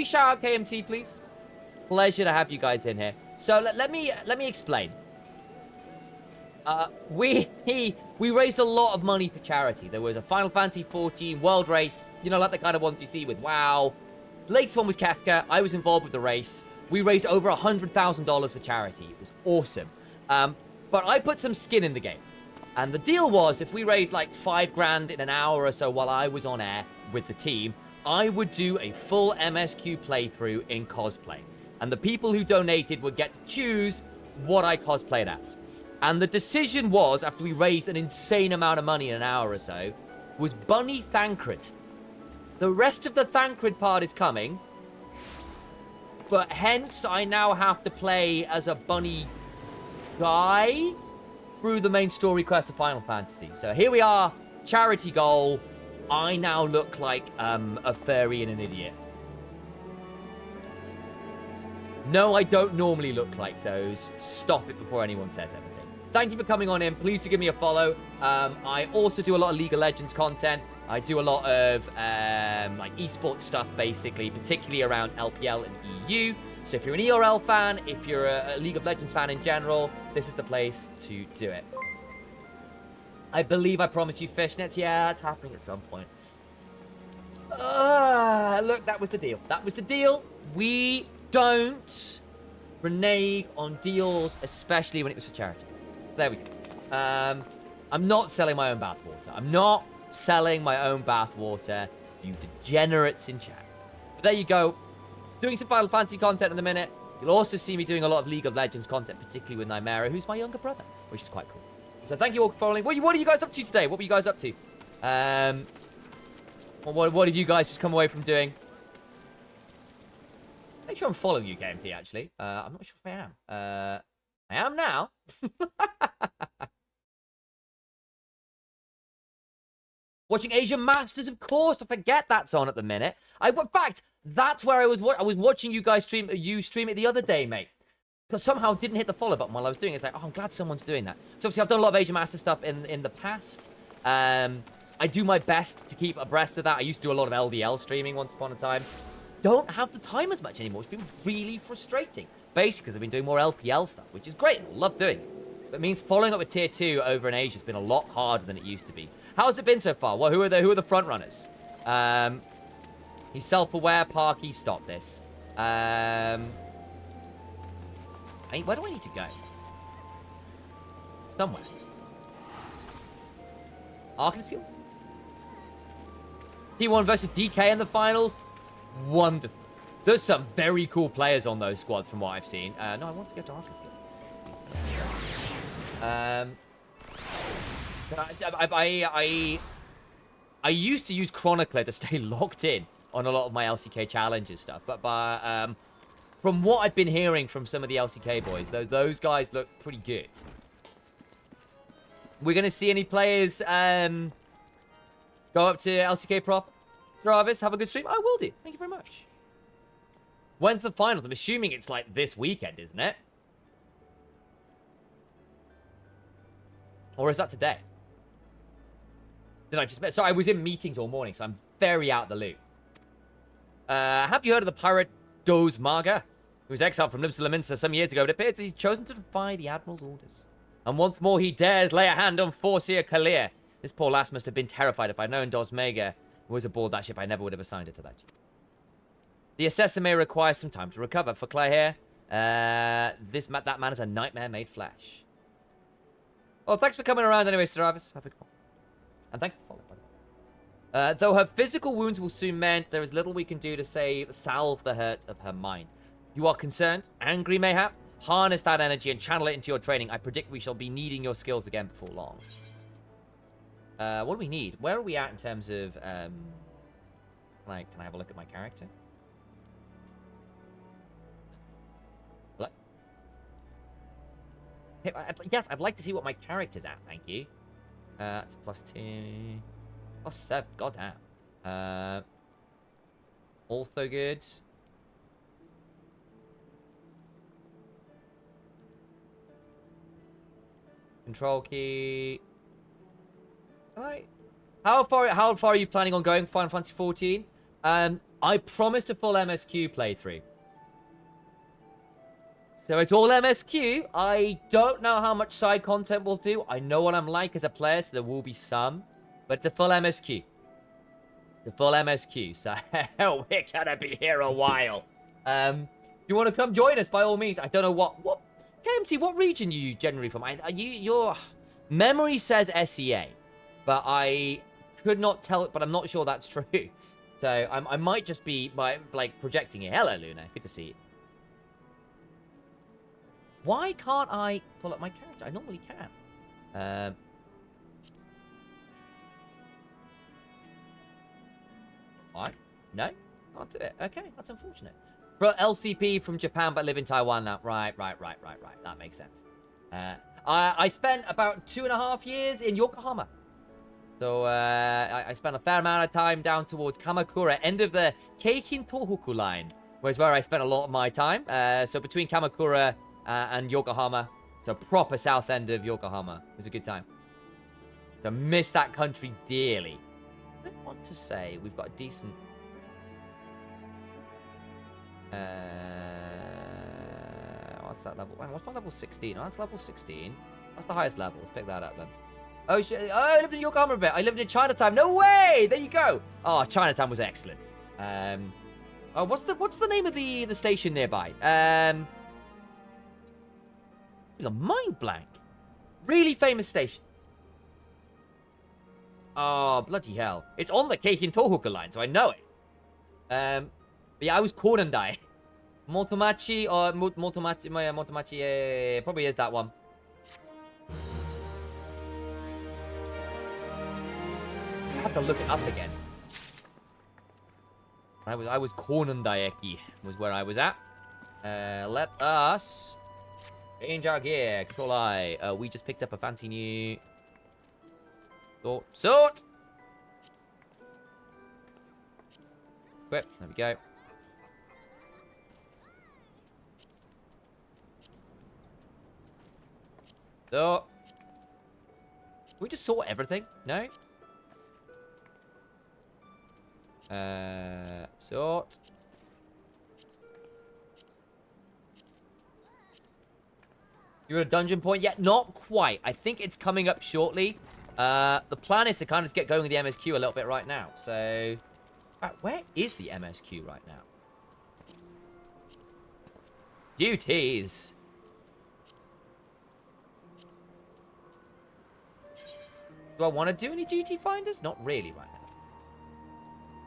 we shout out KMT, please? Pleasure to have you guys in here. So let me explain. We raised a lot of money for charity. There was a Final Fantasy 14 World Race, you know, like the kind of ones you see with WoW. The latest one was Kefka. I was involved with the race. We raised over $100,000 for charity. It was awesome. But I put some skin in the game. And the deal was, if we raised like $5,000 in an hour or so while I was on air with the team, I would do a full MSQ playthrough in cosplay. And the people who donated would get to choose what I cosplayed as. And the decision was, after we raised an insane amount of money in an hour or so, was Bunny Thancred. The rest of the Thancred part is coming. But hence, I now have to play as a bunny guy through the main story quest of Final Fantasy. So here we are, charity goal. I now look like a furry and an idiot. No, I don't normally look like those. Stop it before anyone says anything. Thank you for coming on in. Please do give me a follow. I also do a lot of League of Legends content. I do a lot of like esports stuff, basically, particularly around LPL and EU. So if you're an ERL fan, if you're a League of Legends fan in general, this is the place to do it. I believe I promised you fishnets. Yeah, that's happening at some point. Look, that was the deal. That was the deal. We don't renege on deals, especially when it was for charity. There we go. I'm not selling my own bathwater. I'm not selling my own bathwater, you degenerates in chat. But there you go. Doing some Final Fantasy content in a minute. You'll also see me doing a lot of League of Legends content, particularly with Nymera, who's my younger brother, which is quite cool. So thank you all for following. What are you guys up to today? What were you guys up to? What have you guys just come away from doing? Make sure I'm following you, KMT, actually. I'm not sure if I am. I am now. Watching Asian Masters, of course. I forget that's on at the minute. In fact, that's where I was watching you guys stream it the other day, mate. Because somehow didn't hit the follow button while I was doing it. It's like, oh, I'm glad someone's doing that. So obviously I've done a lot of Asian Master stuff in the past. I do my best to keep abreast of that. I used to do a lot of LDL streaming once upon a time. Don't have the time as much anymore. It's been really frustrating. Basically, because I've been doing more LPL stuff, which is great. I love doing it. But it means following up with Tier 2 over in Asia has been a lot harder than it used to be. How's it been so far? Well, who are the front runners? He's self-aware. Parky, stop this. Where do I need to go? Somewhere. Arctic Guild? T1 versus DK in the finals? Wonderful. There's some very cool players on those squads from what I've seen. No, I want to go to Arctic Guild. I used to use Chronicler to stay locked in on a lot of my LCK challenges stuff, but from what I've been hearing from some of the LCK boys, those guys look pretty good. We're gonna see any players go up to LCK prop. Travis, have a good stream. I will do. Thank you very much. When's the finals? I'm assuming it's like this weekend, isn't it? Or is that today? Did I just... So I was in meetings all morning, so I'm very out of the loop. Have you heard of the pirate Doze Marga? He was exiled from Limsa Laminsa some years ago, but it appears he's chosen to defy the Admiral's orders. And once more he dares lay a hand on Forcia Kalir. This poor lass must have been terrified. If I'd known Dosmega was aboard that ship, I never would have assigned her to that ship. The assessor may require some time to recover. For Claire here, that man is a nightmare made flesh. Well, thanks for coming around anyway, Sir Travis. Have a good one. And thanks for the follow, buddy. Though her physical wounds will soon mend, there is little we can do to salve the hurt of her mind. You are concerned, angry mayhap? Harness that energy and channel it into your training. I predict we shall be needing your skills again before long. What do we need? Where are we at in terms of... Can I have a look at my character? Yes, I'd like to see what my character's at, thank you. It's a +2... +7, goddamn. Also good. Control key. Alright. How far are you planning on going for Final Fantasy 14? I promised a full MSQ playthrough. So it's all MSQ. I don't know how much side content we'll do. I know what I'm like as a player, so there will be some. But it's a full MSQ. The full MSQ. So we're gonna be here a while. If you want to come join us, by all means. I don't know what KMT, what region are you generally from? Your memory says SEA, but I could not tell it, but I'm not sure that's true. So I might just be like projecting it. Hello, Luna. Good to see you. Why can't I pull up my character? I normally can. What? No? Can't do it. Okay, that's unfortunate. For LCP from Japan, but live in Taiwan now. Right. That makes sense. I spent about 2.5 years in Yokohama. So, I spent a fair amount of time down towards Kamakura, end of the Keihin Tohoku line, was where I spent a lot of my time. So between Kamakura and Yokohama, so proper south end of Yokohama. It was a good time. So miss that country dearly. I want to say we've got a decent... what's that level? What's my level 16? Oh, that's level 16. What's the highest level? Let's pick that up then. Oh, shit. Oh, I lived in Yokohama a bit. I lived in Chinatown. No way! There you go. Oh, Chinatown was excellent. Oh, what's the name of the station nearby? A mind blank. Really famous station. Oh, bloody hell. It's on the Keihin Tohoku line, so I know it. But yeah, I was Korandai. Motomachi or Motomachi, probably is that one. I have to look it up again. I was Kornandaeki was where I was at. Let us change our gear. Control I. We just picked up a fancy new sword. Equip. There we go. So, we just saw everything? No? Sort. You're at a dungeon point yet? Not quite. I think it's coming up shortly. The plan is to kind of get going with the MSQ a little bit right now. So, where is the MSQ right now? Duties. Do I want to do any duty finders? Not really right now.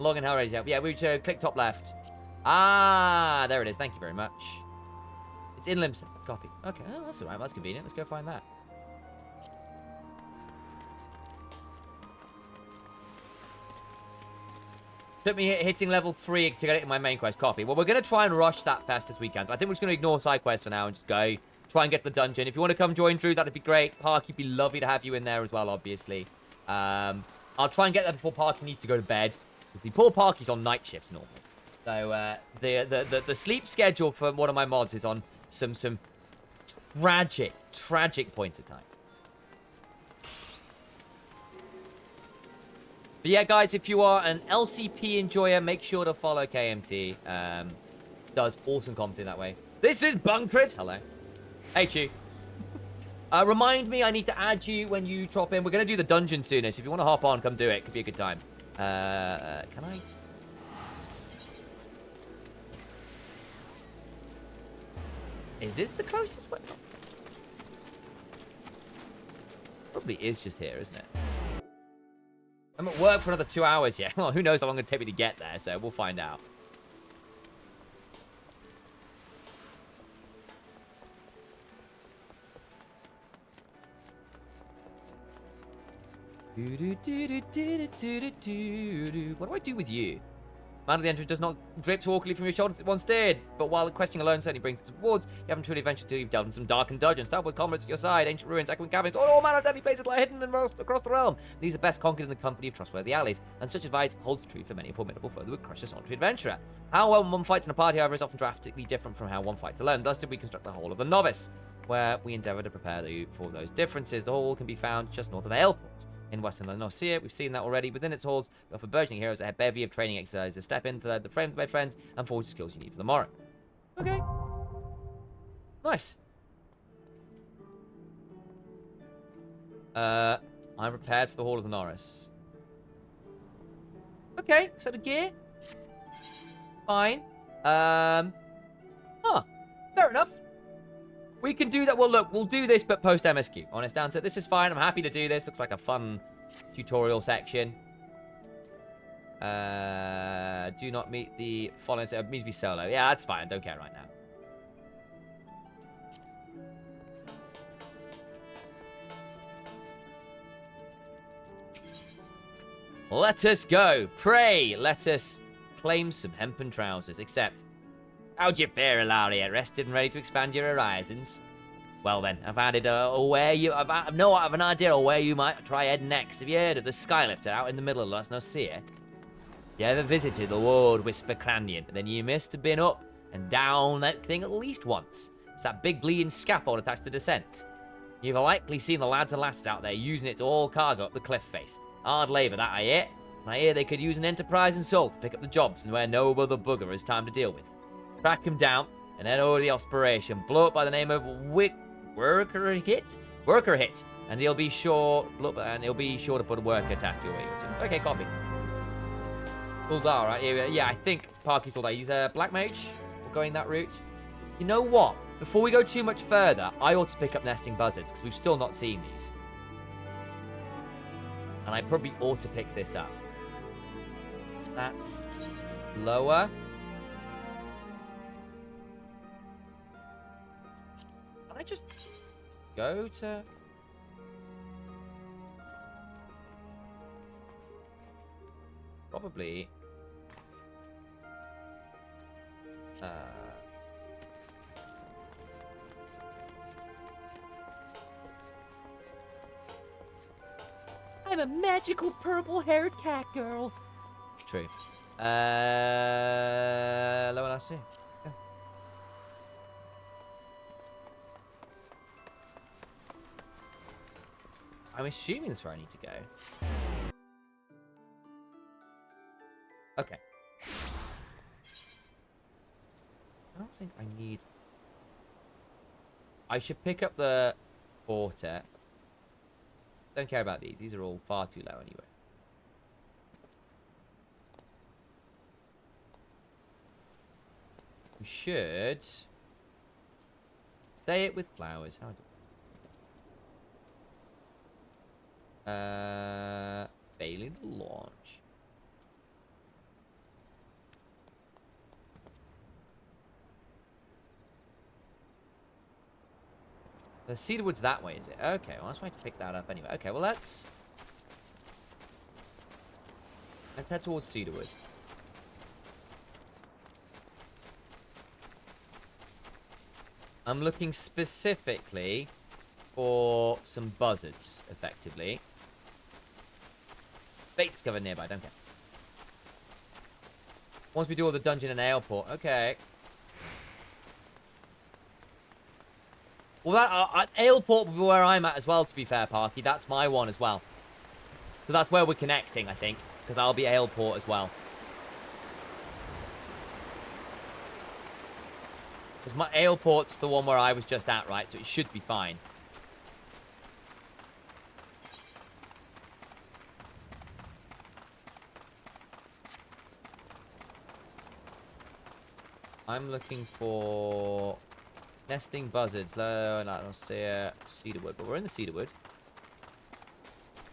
Login how raise up. Yeah, we should click top left. Ah, there it is. Thank you very much. It's in Limson. Copy. Okay, oh, that's alright. That's convenient. Let's go find that. Took me hitting level 3 to get it in my main quest. Copy. Well, we're going to try and rush that fast as we can. So I think we're just going to ignore side quests for now and just go try and get to the dungeon. If you want to come join Drew, that'd be great. Parky, be lovely to have you in there as well, obviously. I'll try and get there before Parky needs to go to bed. The poor Parky's on night shifts normally. So the sleep schedule for one of my mods is on some tragic points of time. But yeah, guys, if you are an LCP enjoyer, make sure to follow KMT. Does awesome content that way. This is Buncred. Hello. Hey, Chew. Remind me, I need to add you when you drop in. We're going to do the dungeon soonest. So if you want to hop on, come do it. Could be a good time. Can I? Is this the closest way? Probably is just here, isn't it? I'm at work for another 2 hours yet. Well, who knows how long it'll take me to get there, so we'll find out. What do I do with you? Man of the entrance does not drip too awkwardly from your shoulders as it once did, but while questing alone certainly brings it towards, you haven't truly ventured till you've delved in some darkened dungeons, started with comrades at your side, ancient ruins, echoing caverns, all manner of deadly places lie hidden and across the realm. These are best conquered in the company of trustworthy allies, and such advice holds true for many a formidable foe that would crush a solitary adventurer. How well one fights in a party, however, is often drastically different from how one fights alone. Thus did we construct the Hall of the Novice, where we endeavour to prepare you for those differences. The hall can be found just north of Aleport, in Western Norcia. We've seen that already. Within its halls, we offer burgeoning heroes a bevy of training exercises. Step into the frames, my friends, and forge the skills you need for the morrow. Okay. Nice. I'm prepared for the Hall of the Norris. Okay, set of gear. Fine. Huh. Fair enough. We can do that. Well, look, we'll do this, but post MSQ. Honest answer. This is fine. I'm happy to do this. Looks like a fun tutorial section. Do not meet the following. It needs to be solo. Yeah, that's fine. I don't care right now. Let us go. Pray. Let us claim some hempen trousers. Except, how'd you fare, Ilaria? Rested and ready to expand your horizons? Well then, I've added I've an idea of where you might try heading next. Have you heard of the Skylifter out in the middle of Las Norcia? You ever visited the Ward Whisper Canyon? Then you must have been up and down that thing at least once. It's that big bleeding scaffold attached to descent. You've likely seen the lads and lasses out there using it to haul cargo up the cliff face. Hard labour, that I hear. And I hear they could use an enterprising soul to pick up the jobs and where no other bugger has time to deal with. Track him down and head over the operation. Blow up by the name of Worker Hit, and he'll be sure to put a worker task your way to. Okay, copy. Uldar, right? Yeah, I think Parky's Uldar. He's a black mage. We're going that route. You know what? Before we go too much further, I ought to pick up nesting buzzards because we've still not seen these. And I probably ought to pick this up. That's lower. Can I just go to... Probably... I'm a magical purple-haired cat girl. True. Lower last year. Yeah. I'm assuming that's where I need to go. Okay. I don't think I need... I should pick up the quartet. Don't care about these. These are all far too low anyway. We should say it with flowers. How do failing to launch. The Cedarwood's that way, is it? Okay, well, that's why I have to pick that up anyway. Okay, well, let's head towards Cedarwood. I'm looking specifically for some buzzards, effectively. Bait discovered nearby, don't care. Once we do all the dungeon and airport, okay. Well, that Aleport will be where I'm at as well, to be fair, Parky. That's my one as well. So that's where we're connecting, I think. Because I'll be Aleport as well. Because my Aleport's the one where I was just at, right? So it should be fine. I'm looking for... nesting buzzards. No, I don't see Cedarwood, but we're in the Cedarwood.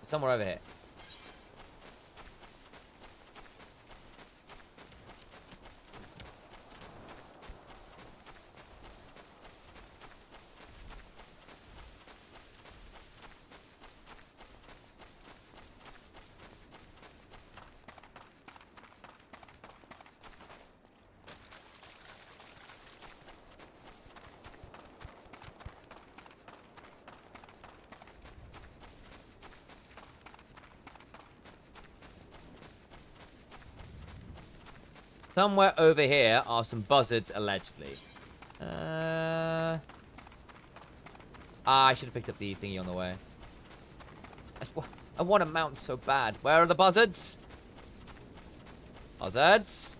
Somewhere over here. Somewhere over here are some buzzards, allegedly. I should have picked up the thingy on the way. I want a mount so bad. Where are the buzzards? Buzzards?